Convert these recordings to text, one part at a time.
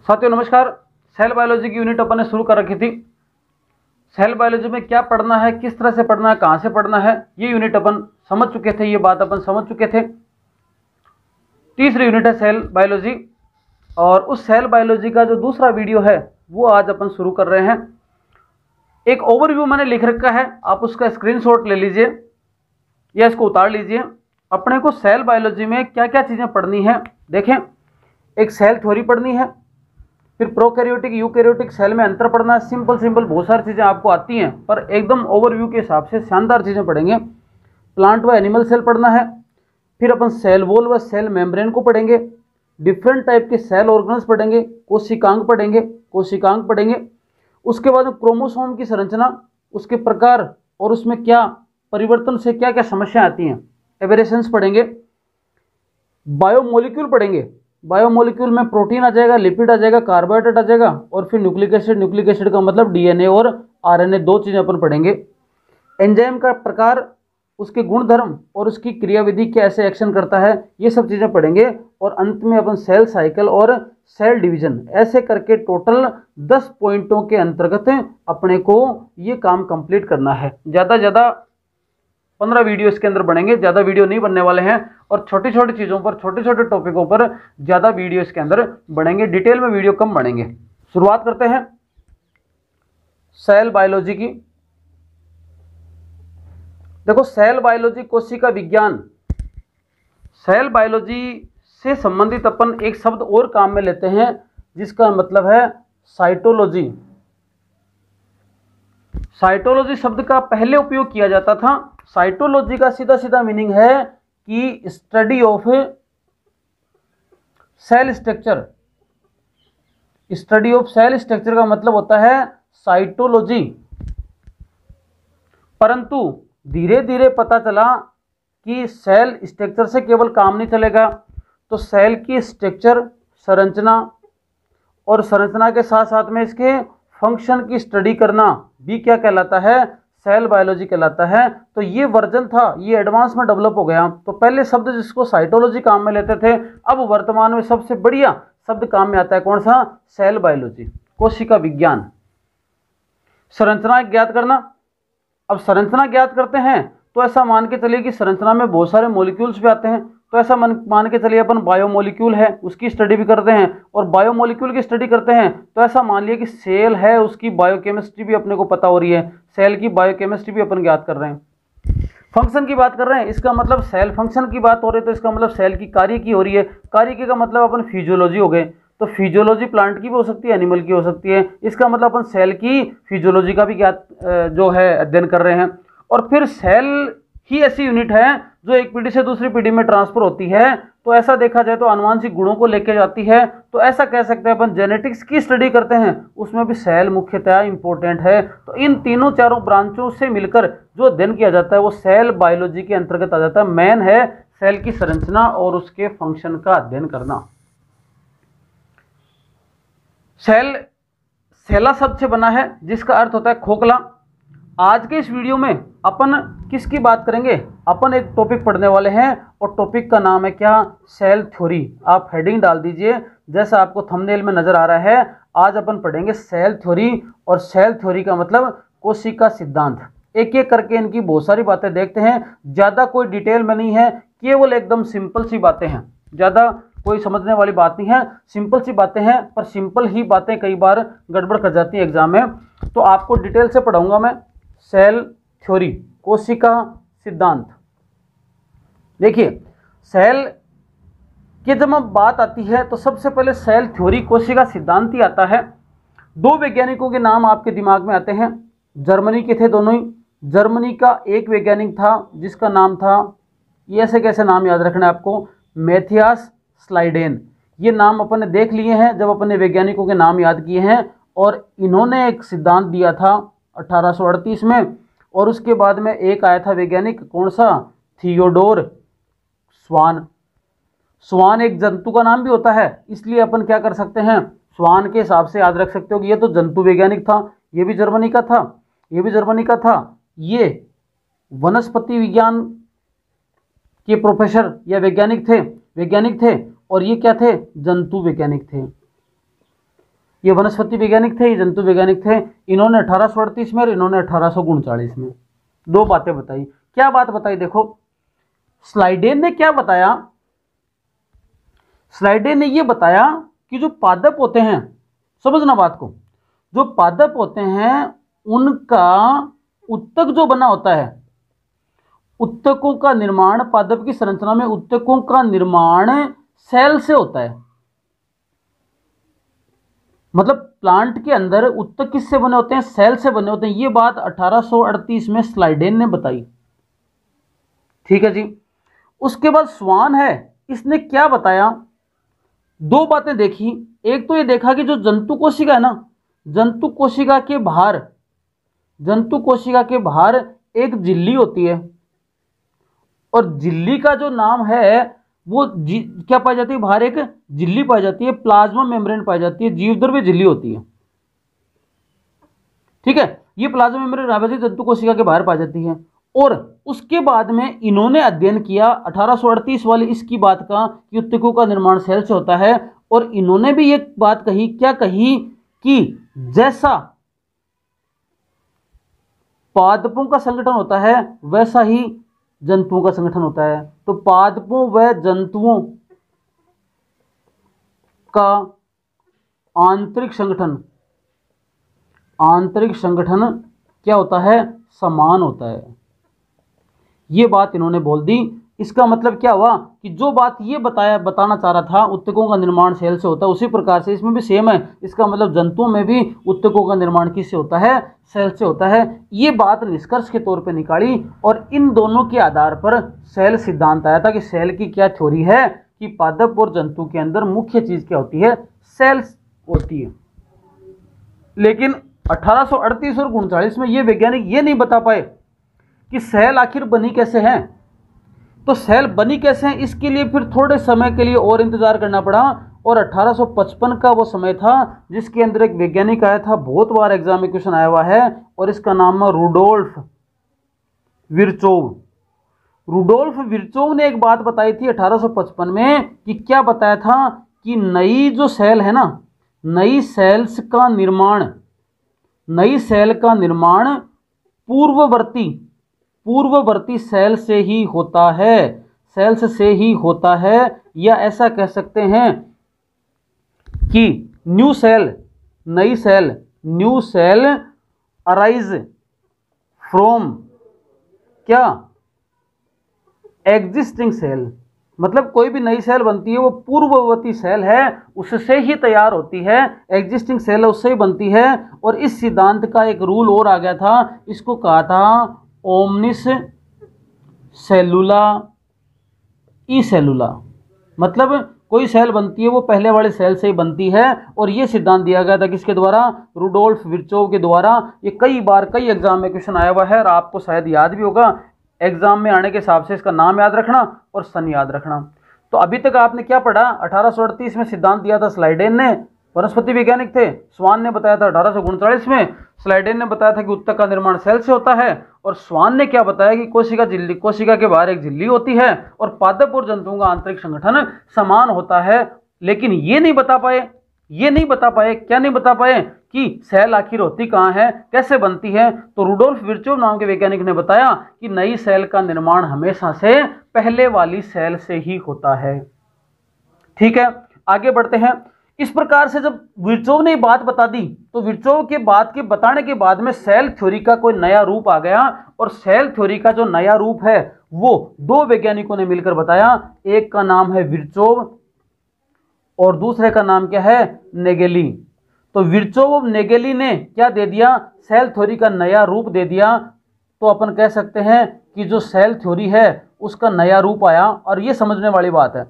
साथियों नमस्कार। Cell biology की यूनिट अपन ने शुरू कर रखी थी। सेल बायोलॉजी में क्या पढ़ना है, किस तरह से पढ़ना है, कहाँ से पढ़ना है, ये यूनिट अपन समझ चुके थे, ये बात अपन समझ चुके थे। तीसरी यूनिट है सेल बायोलॉजी, और उस सेल बायोलॉजी का जो दूसरा वीडियो है वो आज अपन शुरू कर रहे हैं। एक ओवरव्यू मैंने लिख रखा है, आप उसका स्क्रीनशॉट ले लीजिए या इसको उतार लीजिए। अपने को सेल बायोलॉजी में क्या क्या चीज़ें पढ़नी है देखें। एक सेल थ्योरी पढ़नी है, फिर प्रोकैरियोटिक यूकैरियोटिक सेल में अंतर पढ़ना है। सिंपल बहुत सारी चीज़ें आपको आती हैं, पर एकदम ओवरव्यू के हिसाब से शानदार चीज़ें पढ़ेंगे। प्लांट व एनिमल सेल पढ़ना है, फिर अपन सेल वॉल व सेल मेम्ब्रेन को पढ़ेंगे। डिफरेंट टाइप के सेल ऑर्गन्स पढ़ेंगे, कोशिकांग पढ़ेंगे। उसके बाद क्रोमोसोम की संरचना, उसके प्रकार और उसमें क्या परिवर्तन से क्या क्या समस्या आती हैं, एवेरेशंस पढ़ेंगे। बायोमोलिक्यूल पढ़ेंगे, बायोमोलिक्यूल में प्रोटीन आ जाएगा, लिपिड आ जाएगा, कार्बोहाइड्रेट आ जाएगा, और फिर न्यूक्लिक एसिड का मतलब डीएनए और आरएनए, दो चीज़ें अपन पढ़ेंगे। एंजाइम का प्रकार, उसके गुणधर्म और उसकी क्रियाविधि कैसे एक्शन करता है, ये सब चीज़ें पढ़ेंगे। और अंत में अपन सेल साइकिल और सेल डिवीजन, ऐसे करके टोटल 10 पॉइंटों के अंतर्गत अपने को ये काम कंप्लीट करना है। ज़्यादा 15 वीडियो इसके अंदर बनेंगे, ज़्यादा वीडियो नहीं बनने वाले हैं। और छोटी छोटी चीज़ों पर, छोटे छोटे टॉपिकों पर ज़्यादा वीडियो इसके अंदर बनेंगे, डिटेल में वीडियो कम बनेंगे। शुरुआत करते हैं सेल बायोलॉजी की। देखो, सेल बायोलॉजी कोशिका विज्ञान। सेल बायोलॉजी से संबंधित अपन एक शब्द और काम में लेते हैं, जिसका मतलब है साइटोलॉजी। साइटोलॉजी शब्द का पहले उपयोग किया जाता था। साइटोलॉजी का सीधा सीधा मीनिंग है कि study of cell structure. Study of cell structure का मतलब होता है साइटोलॉजी। परंतु धीरे धीरे पता चला कि सेल स्ट्रक्चर से केवल काम नहीं चलेगा, तो सेल की स्ट्रक्चर, संरचना, और संरचना के साथ साथ में इसके फंक्शन की स्टडी करना भी क्या कहलाता है, सेल बायोलॉजी कहलाता है। तो ये वर्जन था, ये एडवांस में डेवलप हो गया। तो पहले शब्द जिसको साइटोलॉजी काम में लेते थे, अब वर्तमान में सबसे बढ़िया शब्द काम में आता है कौन सा, सेल बायोलॉजी, कोशिका विज्ञान। संरचना ज्ञात करना। अब संरचना ज्ञात करते हैं तो ऐसा मान के चलिए कि संरचना में बहुत सारे मॉलिक्यूल्स भी आते हैं, तो ऐसा मान के चलिए अपन बायोमोलिक्यूल है उसकी स्टडी भी करते हैं, और बायोमोलिक्यूल की स्टडी करते हैं तो ऐसा मान लिया कि सेल है, उसकी बायोकेमिस्ट्री भी अपने को पता हो रही है, सेल की बायोकेमिस्ट्री भी अपन ज्ञात कर रहे हैं। फंक्शन की बात कर रहे हैं, इसका मतलब सेल फंक्शन की बात हो रही है, तो इसका मतलब सेल की कार्य की हो रही है। कार्य की का मतलब अपन फिजियोलॉजी हो गए, तो फिजियोलॉजी प्लांट की भी हो सकती है, एनिमल की हो सकती है। इसका मतलब अपन सेल की फिजियोलॉजी का भी ज्ञात जो है अध्ययन कर रहे हैं। और फिर सेल ही ऐसी यूनिट है जो एक पीढ़ी से दूसरी पीढ़ी में ट्रांसफर होती है, तो ऐसा देखा जाए तो आनुवांशिक गुणों को लेके जाती है। तो ऐसा कह सकते हैं अपन जेनेटिक्स की स्टडी करते हैं, उसमें भी सेल मुख्यतः इंपॉर्टेंट है। तो इन तीनों चारों ब्रांचों से मिलकर जो अध्ययन किया जाता है वो सेल बायोलॉजी के अंतर्गत आ जाता है। मेन है सेल की संरचना और उसके फंक्शन का अध्ययन करना। सेल सेला शब्द से बना है, जिसका अर्थ होता है खोखला। आज के इस वीडियो में अपन किसकी बात करेंगे, अपन एक टॉपिक पढ़ने वाले हैं, और टॉपिक का नाम है क्या, सेल थ्योरी। आप हेडिंग डाल दीजिए जैसा आपको थंबनेल में नजर आ रहा है। आज अपन पढ़ेंगे सेल थ्योरी, और सेल थ्योरी का मतलब कोशिका सिद्धांत। एक एक करके इनकी बहुत सारी बातें देखते हैं, ज़्यादा कोई डिटेल में नहीं है, केवल एकदम सिंपल सी बातें हैं, ज़्यादा कोई समझने वाली बात नहीं है, सिंपल सी बातें हैं। पर सिंपल ही बातें कई बार गड़बड़ कर जाती हैं एग्जाम में, तो आपको डिटेल से पढ़ाऊंगा मैं। सेल थ्योरी, कोशिका सिद्धांत। देखिए, सेल की जब बात आती है तो सबसे पहले सेल थ्योरी, कोशिका सिद्धांत ही आता है। दो वैज्ञानिकों के नाम आपके दिमाग में आते हैं, जर्मनी के थे दोनों ही। जर्मनी का एक वैज्ञानिक था जिसका नाम था, ये ऐसे कैसे नाम याद रखना है आपको, मैथियास स्लाइडेन। ये नाम अपन ने देख लिए हैं जब अपन ने वैज्ञानिकों के नाम याद किए हैं। और इन्होंने एक सिद्धांत दिया था 1838 में, और उसके बाद में एक आया था वैज्ञानिक, कौन सा, थियोडोर स्वान। स्वान एक जंतु का नाम भी होता है, इसलिए अपन क्या कर सकते हैं, स्वान के हिसाब से याद रख सकते हो कि ये तो जंतु वैज्ञानिक था, ये भी जर्मनी का था, ये भी जर्मनी का था। ये वनस्पति विज्ञान के प्रोफेसर या वैज्ञानिक थे, और ये क्या थे, जंतु वैज्ञानिक थे। ये वनस्पति वैज्ञानिक थे, ये जंतु वैज्ञानिक थे। इन्होंने 1838 में और इन्होंने 1839 में 2 बातें बताई। क्या बात बताई देखो, स्लाइडेन ने क्या बताया, स्लाइडेन ने ये बताया कि जो पादप होते हैं, समझना बात को, जो पादप होते हैं उनका उत्तक जो बना होता है, उत्तकों का निर्माण, पादप की संरचना में उत्तकों का निर्माण सेल से होता है। मतलब प्लांट के अंदर उत्तक किससे बने होते हैं? सेल से बने होते हैं। ये बात 1838 में स्लाइडेन ने बताई। ठीक है जी। उसके बाद स्वान है, इसने क्या बताया? 2 बातें देखी। एक तो ये देखा कि जो जंतु कोशिका है ना, जंतु कोशिका के बाहर, जंतु कोशिका के बाहर एक झिल्ली होती है, और झिल्ली का जो नाम है वो क्या पाई जाती है? बाहर एक झिल्ली पाई जाती है, प्लाज्मा मेम्ब्रेन पाई जाती है, जीवद्रव्य झिल्ली होती है। ठीक है, ये प्लाज्मा मेम्ब्रेन नाभिक जंतु कोशिका के बाहर पाई जाती है। और उसके बाद में इन्होंने अध्ययन किया 1838 वाली इसकी बात का कि उत्तकों का निर्माण सेल से होता है। और इन्होंने भी एक बात कही, क्या कही? कि जैसा पादपों का संगठन होता है वैसा ही जंतुओं का संगठन होता है। तो पादपों व जंतुओं का आंतरिक संगठन, आंतरिक संगठन क्या होता है? समान होता है। ये बात इन्होंने बोल दी। इसका मतलब क्या हुआ कि जो बात ये बताना चाह रहा था, उत्तकों का निर्माण सेल से होता है, उसी प्रकार से इसमें भी सेम है। इसका मतलब जंतुओं में भी उत्तकों का निर्माण किससे होता है? सेल से होता है। ये बात निष्कर्ष के तौर पे निकाली, और इन दोनों के आधार पर सेल सिद्धांत आया था कि सेल की क्या थ्योरी है, कि पादप और जंतु के अंदर मुख्य चीज क्या होती है? सेल्स होती है। लेकिन 1838 और 39 में ये वैज्ञानिक ये नहीं बता पाए कि सेल आखिर बनी कैसे हैं। तो सेल बनी कैसे हैं, इसके लिए फिर थोड़े समय के लिए और इंतजार करना पड़ा। और 1855 का वो समय था जिसके अंदर एक वैज्ञानिक आया था, बहुत बार एग्जाम में क्वेश्चन आया हुआ है, और इसका नाम है रुडोल्फ विर्चोव। रुडोल्फ विर्चोव ने एक बात बताई थी 1855 में, कि क्या बताया था? कि नई जो सेल है ना, नई सेल्स का निर्माण, नई सेल का निर्माण पूर्ववर्ती सेल से ही होता है, सेल्स से ही होता है। या ऐसा कह सकते हैं कि न्यू सेल, नई cell, new cell arise from क्या? Existing cell. मतलब कोई भी नई सेल बनती है वो पूर्ववर्ती सेल है उससे ही तैयार होती है, एग्जिस्टिंग सेल है उससे ही बनती है। और इस सिद्धांत का एक रूल और आ गया था, इसको कहा था ओमनिस सेलुला ई सेलुला। मतलब कोई सेल बनती है वो पहले वाले सेल से ही बनती है। और ये सिद्धांत दिया गया था किसके द्वारा? रुडोल्फ विर्चोव के द्वारा। ये कई बार कई एग्जाम में क्वेश्चन आया हुआ है, और आपको शायद याद भी होगा। एग्जाम में आने के हिसाब से इसका नाम याद रखना और सन याद रखना। तो अभी तक आपने क्या पढ़ा? 1838 में सिद्धांत दिया था स्लाइडेन ने, वनस्पति वैज्ञानिक थे। स्वान ने बताया था 1839 में। स्लाइडेन ने बताया था कि उत्तक का निर्माण सेल से होता है। और स्वान ने क्या बताया? कि कोशिका के बाहर एक झिल्ली होती है, और पादप और जंतुओं का आंतरिक संगठन समान होता है। लेकिन ये नहीं बता पाए, क्या नहीं बता पाए? कि सेल आखिर होती कहाँ है, कैसे बनती है। तो रुडोल्फ विर्चोव नाम के वैज्ञानिक ने बताया कि नई सेल का निर्माण हमेशा से पहले वाली सेल से ही होता है। ठीक है, आगे बढ़ते हैं। इस प्रकार से जब विर्चोव ने बात बता दी, तो विर्चोव के बात के बताने के बाद में सेल थ्योरी का कोई नया रूप आ गया। और सेल थ्योरी का जो नया रूप है वो 2 वैज्ञानिकों ने मिलकर बताया। एक का नाम है विर्चोव और दूसरे का नाम क्या है? नेगेली। तो विर्चोव और नेगेली ने क्या दे दिया? सेल थ्योरी का नया रूप दे दिया। तो अपन कह सकते हैं कि जो सेल थ्योरी है उसका नया रूप आया। और ये समझने वाली बात है,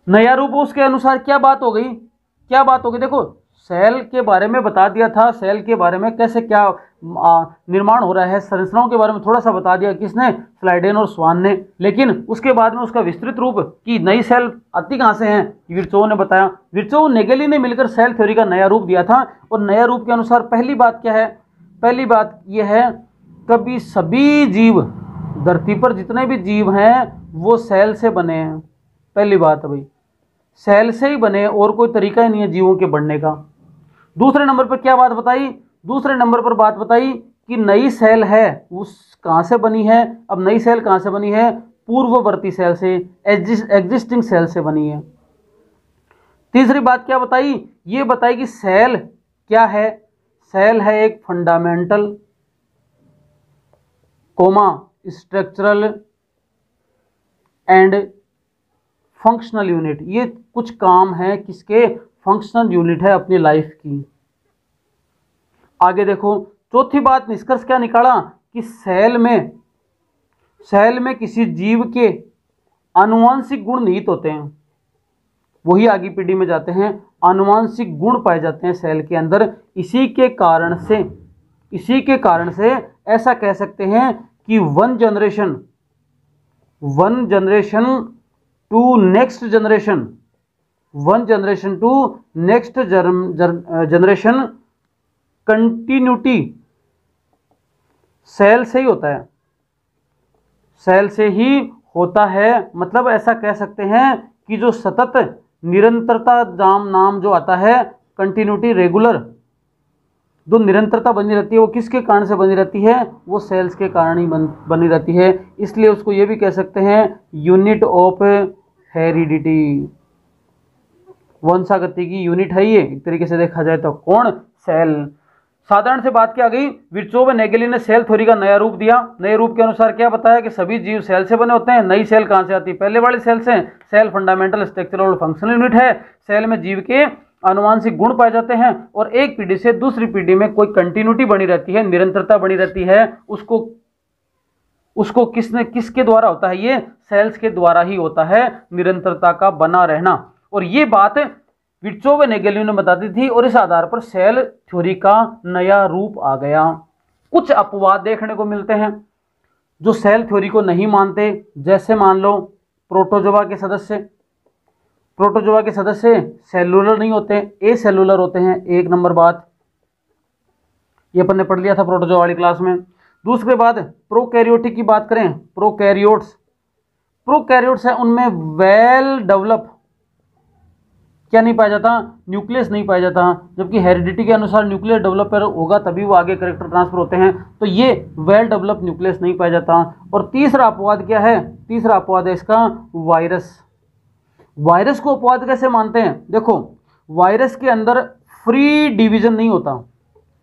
नया रूप उसके अनुसार क्या बात हो गई? देखो, सेल के बारे में बता दिया था, सेल के बारे में कैसे क्या निर्माण हो रहा है, संरचनाओं के बारे में थोड़ा सा बता दिया। किसने? स्लाइडेन और स्वान ने। लेकिन उसके बाद में उसका विस्तृत रूप कि नई सेल आती कहाँ से हैं, विर्चोव ने बताया। विर्चोव नेगेली ने मिलकर सेल थ्योरी का नया रूप दिया था। और नया रूप के अनुसार पहली बात क्या है? पहली बात यह है, कभी सभी जीव, धरती पर जितने भी जीव हैं वो सेल से बने हैं। पहली बात है भाई, सेल से ही बने, और कोई तरीका ही नहीं है जीवों के बढ़ने का। दूसरे नंबर पर क्या बात बताई, दूसरे नंबर पर बात बताई कि नई सेल है उस कहाँ से बनी है। अब नई सेल कहाँ से बनी है, पूर्ववर्ती सेल से, एग्जिस्टिंग सेल से बनी है। तीसरी बात क्या बताई, ये बताई कि सेल क्या है, सेल है एक fundamental comma structural and functional unit. ये कुछ काम है किसके, फंक्शनल यूनिट है अपनी लाइफ की। आगे देखो, चौथी बात निष्कर्ष क्या निकाला कि सेल में किसी जीव के आनुवांशिक गुण निहित होते हैं। वही आगे पीढ़ी में जाते हैं, आनुवांशिक गुण पाए जाते हैं सेल के अंदर। इसी के कारण से ऐसा कह सकते हैं कि one generation to next generation continuity cell से ही होता है, सेल से ही होता है। मतलब ऐसा कह सकते हैं कि जो सतत निरंतरता नाम जो आता है, कंटिन्यूटी, रेगुलर, जो निरंतरता बनी रहती है वो किसके कारण से बनी रहती है, वो सेल्स के कारण ही बनी रहती है। इसलिए उसको ये भी कह सकते हैं यूनिट ऑफ हेरिडिटी, वंशागति की यूनिट है ये एक तरीके से देखा जाए तो। कौन, सेल। साधारण से बात क्या गई, विर्चोव नेगेली ने सेल थ्योरी का नया रूप दिया। नए रूप के अनुसार क्या बताया कि सभी जीव सेल से बने होते हैं। नई सेल कहाँ से आती है, पहले वाली सेल से। सेल फंडामेंटल स्ट्रक्चरल और फंक्शनल यूनिट है। सेल में जीव के आनुवांशिक गुण पाए जाते हैं और एक पीढ़ी से दूसरी पीढ़ी में कोई कंटिन्यूटी बनी रहती है, निरंतरता बनी रहती है। उसको किसके द्वारा होता है, ये सेल्स के द्वारा ही होता है, निरंतरता का बना रहना। और ये बात विर्चोव नेगेली ने बता दी थी और इस आधार पर सेल थ्योरी का नया रूप आ गया। कुछ अपवाद देखने को मिलते हैं जो सेल थ्योरी को नहीं मानते, जैसे मान लो प्रोटोजोआ के सदस्य सेलुलर नहीं होते, ए सेलुलर होते हैं। एक नंबर बात, ये अपन ने पढ़ लिया था प्रोटोजोआ वाली क्लास में। दूसरे बात, प्रोकैरियोटिक की बात करें, प्रोकैरियोट्स है, उनमें वेल डेवलप क्या नहीं पाया जाता, न्यूक्लियस नहीं पाया जाता। जबकि हेरिडिटी के अनुसार न्यूक्लियस डेवलपर होगा तभी वो आगे कैरेक्टर ट्रांसफर होते हैं, तो ये वेल डेवलप न्यूक्लियस नहीं पाया जाता। और तीसरा अपवाद क्या है, तीसरा अपवाद है इसका वायरस को अपवाद कैसे मानते हैं, देखो वायरस के अंदर फ्री डिवीजन नहीं होता,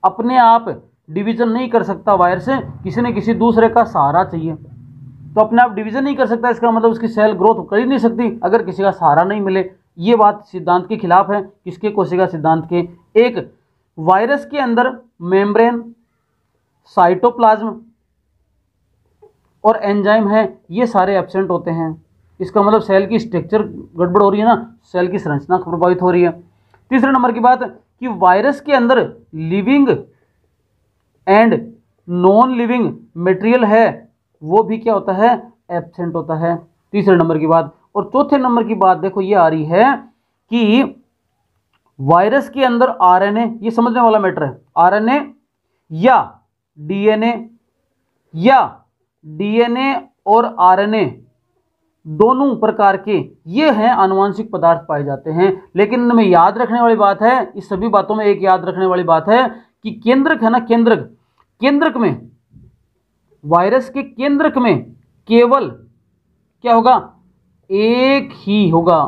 अपने आप डिवीजन नहीं कर सकता वायरस, किसी न किसी दूसरे का सहारा चाहिए। तो अपने आप डिवीजन नहीं कर सकता, इसका मतलब उसकी सेल ग्रोथ कर ही नहीं सकती अगर किसी का सहारा नहीं मिले। ये बात सिद्धांत के खिलाफ है, किसके, कोशिका सिद्धांत के। एक, वायरस के अंदर मेम्ब्रेन, साइटोप्लाज्म और एंजाइम है, ये सारे एब्सेंट होते हैं। इसका मतलब सेल की स्ट्रक्चर गड़बड़ हो रही है ना, सेल की संरचना प्रभावित हो रही है। तीसरे नंबर की बात कि वायरस के अंदर living and non living material है, वो भी क्या होता है, एब्सेंट होता है, तीसरे नंबर की बात। और चौथे नंबर की बात देखो ये आ रही है कि वायरस के अंदर आरएनए, ये समझने वाला मैटर है, आरएनए या डीएनए और आरएनए दोनों प्रकार के ये हैं आनुवांशिक पदार्थ पाए जाते हैं। लेकिन इनमें याद रखने वाली बात है, इस सभी बातों में एक याद रखने वाली बात है कि केंद्रक है ना, केंद्रक में, वायरस के केंद्रक में केवल क्या होगा, एक ही होगा,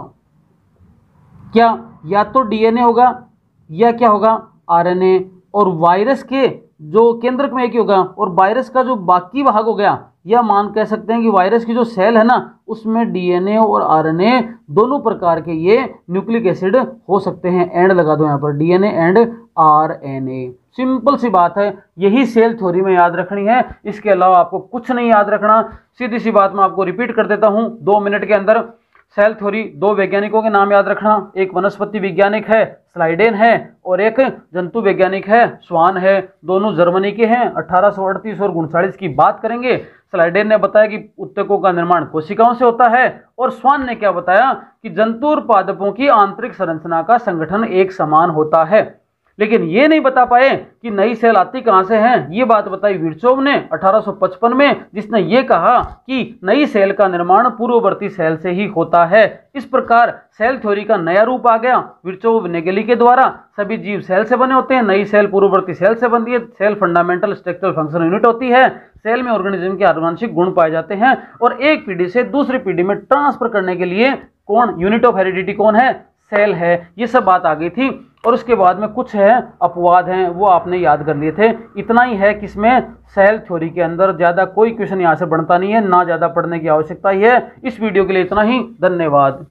क्या, या तो डीएनए होगा या क्या होगा, आरएनए। और वायरस के जो केंद्रक में एक ही होगा और वायरस का जो बाकी भाग हो गया, या मान कह सकते हैं कि वायरस की जो सेल है ना उसमें डीएनए और आरएनए दोनों प्रकार के ये न्यूक्लिक एसिड हो सकते हैं। एंड लगा दो यहाँ पर, डीएनए एंड आरएनए। सिंपल सी बात है, यही सेल थ्योरी में याद रखनी है, इसके अलावा आपको कुछ नहीं याद रखना। सीधी सी बात मैं आपको रिपीट कर देता हूं 2 मिनट के अंदर। सेल थ्योरी, 2 वैज्ञानिकों के नाम याद रखना, एक वनस्पति वैज्ञानिक है स्लाइडेन है और एक जंतु वैज्ञानिक है स्वान है। दोनों जर्मनी के हैं। 1838 और 1939 की बात करेंगे। स्लाइडेन ने बताया कि उत्तकों का निर्माण कोशिकाओं से होता है और स्वान ने क्या बताया कि जंतु और पादपों की आंतरिक संरचना का संगठन एक समान होता है। लेकिन ये नहीं बता पाए कि नई सेल आती कहां से है। ये बात बताई विर्चोव ने 1855 में, जिसने ये कहा कि नई सेल का निर्माण पूर्ववर्ती सेल से ही होता है। इस प्रकार सेल थ्योरी का नया रूप आ गया विर्चोव नेगेली के द्वारा। सभी जीव सेल से बने होते हैं, नई सेल पूर्ववर्ती सेल से बनती है। Cell fundamental structural function unit होती है। सेल में ऑर्गेनिज्म के आनुवंशिक गुण पाए जाते हैं और एक पीढ़ी से दूसरी पीढ़ी में ट्रांसफर करने के लिए कौन यूनिट ऑफ हेरिडिटी कौन है, सेल है। ये सब बात आ गई थी और उसके बाद में कुछ है अपवाद हैं वो आपने याद कर लिए थे। इतना ही है कि इसमें सेल थ्योरी के अंदर ज्यादा कोई क्वेश्चन यहां से बनता नहीं है, ना ज्यादा पढ़ने की आवश्यकता ही है। इस वीडियो के लिए इतना ही, धन्यवाद।